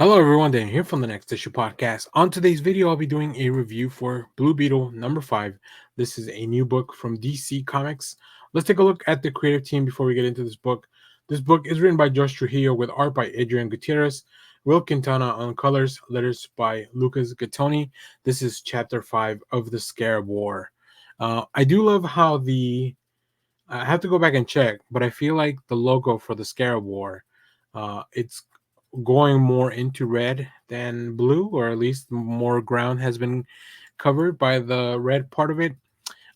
Hello everyone, Dan here from the Next Issue Podcast. On today's video, I'll be doing a review for Blue Beetle number 5. This is a new book from DC Comics. Let's take a look at the creative team before we get into this book. This book is written by Trujillo with art by Adrian Gutierrez, Will Quintana on colors, letters by Lucas Gattoni. This is chapter 5 of the Scarab War. I do love how I have to go back and check, but I feel like the logo for the Scarab War, it's going more into red than blue, or at least more ground has been covered by the red part of it.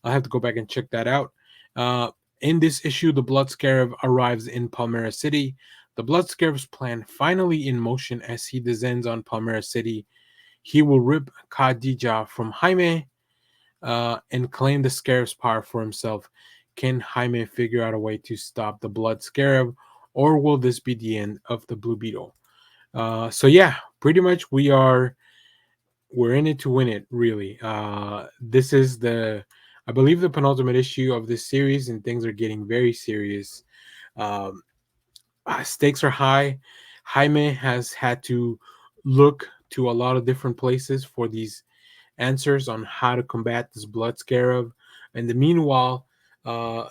I'll have to go back and check that out. Uh, in this issue, the Blood Scarab arrives in Palmera City. The Blood Scarab's plan finally in motion as he descends on Palmera City. He will rip Khadija from Jaime and claim the Scarab's power for himself. Can Jaime figure out a way to stop the Blood Scarab, or will this be the end of the Blue Beetle? So yeah, pretty much we're in it to win it, really. This is I believe the penultimate issue of this series, and things are getting very serious. Um, Stakes are high. Jaime has had to look to a lot of different places for these answers on how to combat this blood scarab. And the meanwhile, uh,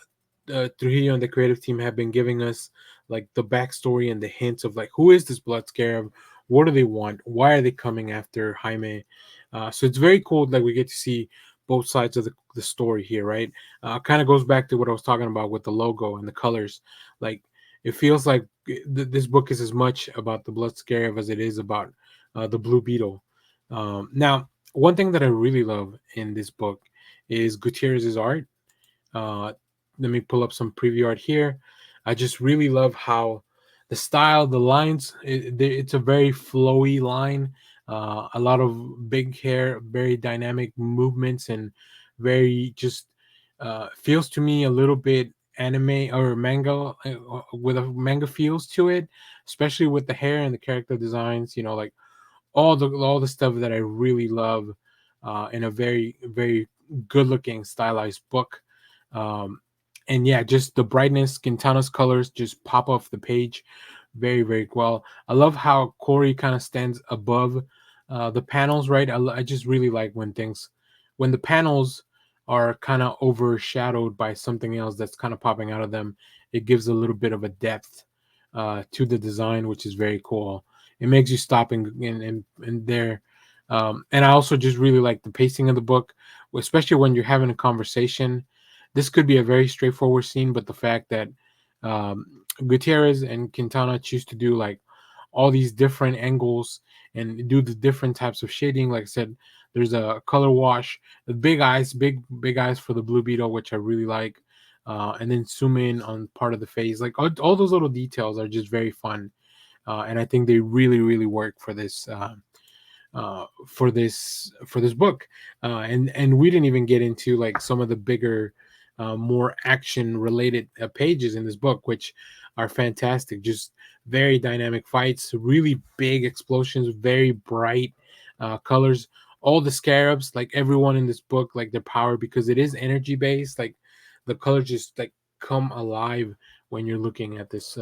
Trujillo and the creative team have been giving us like the backstory and the hints of like who is this blood scarab, what do they want, why are they coming after Jaime. So it's very cool that we get to see both sides of the story here, right? Kind of goes back to what I was talking about with the logo and the colors. Like it feels like this book is as much about the blood scarab as it is about the blue beetle. Now, one thing that I really love in this book is Gutierrez's art. Uh, Let me pull up some preview art here. I just really love how the style, the lines, it's a very flowy line. A lot of big hair, very dynamic movements, and very just feels to me a little bit anime or manga with a manga feels to it, especially with the hair and the character designs. You know, like all the stuff that I really love in a very good looking stylized book. And yeah, just the brightness, Quintana's colors just pop off the page very well. I love how Corey kind of stands above the panels, right? I just really like when the panels are kind of overshadowed by something else that's kind of popping out of them. It gives a little bit of a depth to the design, which is very cool. It makes you stop and there. And I also just really like the pacing of the book, especially when you're having a conversation. This could be a very straightforward scene, but the fact that Gutierrez and Quintana choose to do like all these different angles and do the different types of shading. Like I said, there's a color wash, the big eyes for the blue beetle, which I really like. And then zoom in on part of the face. Like all those little details are just very fun. And I think they really work for this book. And we didn't even get into like some of the bigger, more action related pages in this book, which are fantastic. Just very dynamic fights, really big explosions, very bright colors. All the scarabs, like everyone in this book, like their power because it is energy based. Like the colors just like come alive when you're looking at this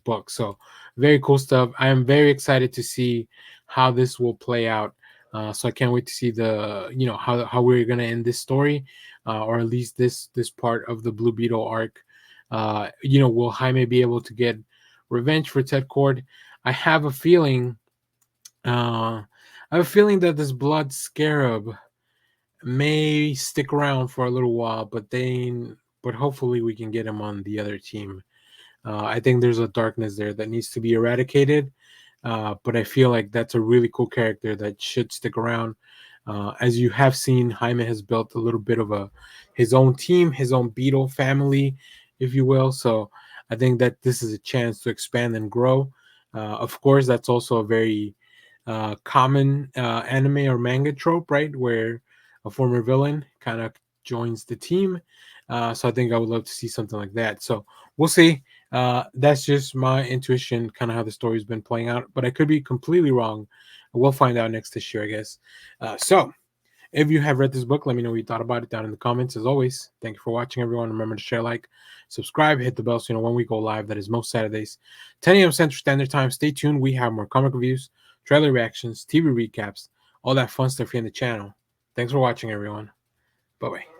book. So very cool stuff. I am very excited to see how this will play out. So I can't wait to see how we're gonna end this story, or at least this part of the Blue Beetle arc. Will Jaime be able to get revenge for Ted Cord? I have a feeling. I have a feeling that this Blood Scarab may stick around for a little while, but hopefully we can get him on the other team. I think there's a darkness there that needs to be eradicated. But I feel like that's a really cool character that should stick around. As you have seen, Jaime has built a little bit of his own team, his own Beetle family, if you will. So I think that this is a chance to expand and grow. Of course, that's also a very common anime or manga trope, right? Where a former villain kind of joins the team. So I think I would love to see something like that. So we'll see. That's just my intuition, kind of how the story's been playing out, but I could be completely wrong. We'll find out next issue, I guess. So If you have read this book, let me know what you thought about it down in the comments. As always, thank you for watching, everyone. Remember to share, like, subscribe, hit the bell so you know when we go live. That is most Saturdays, 10 a.m. Central Standard Time. Stay tuned. We have more comic reviews, trailer reactions, TV recaps, all that fun stuff here in the channel. Thanks for watching, everyone. Bye-bye.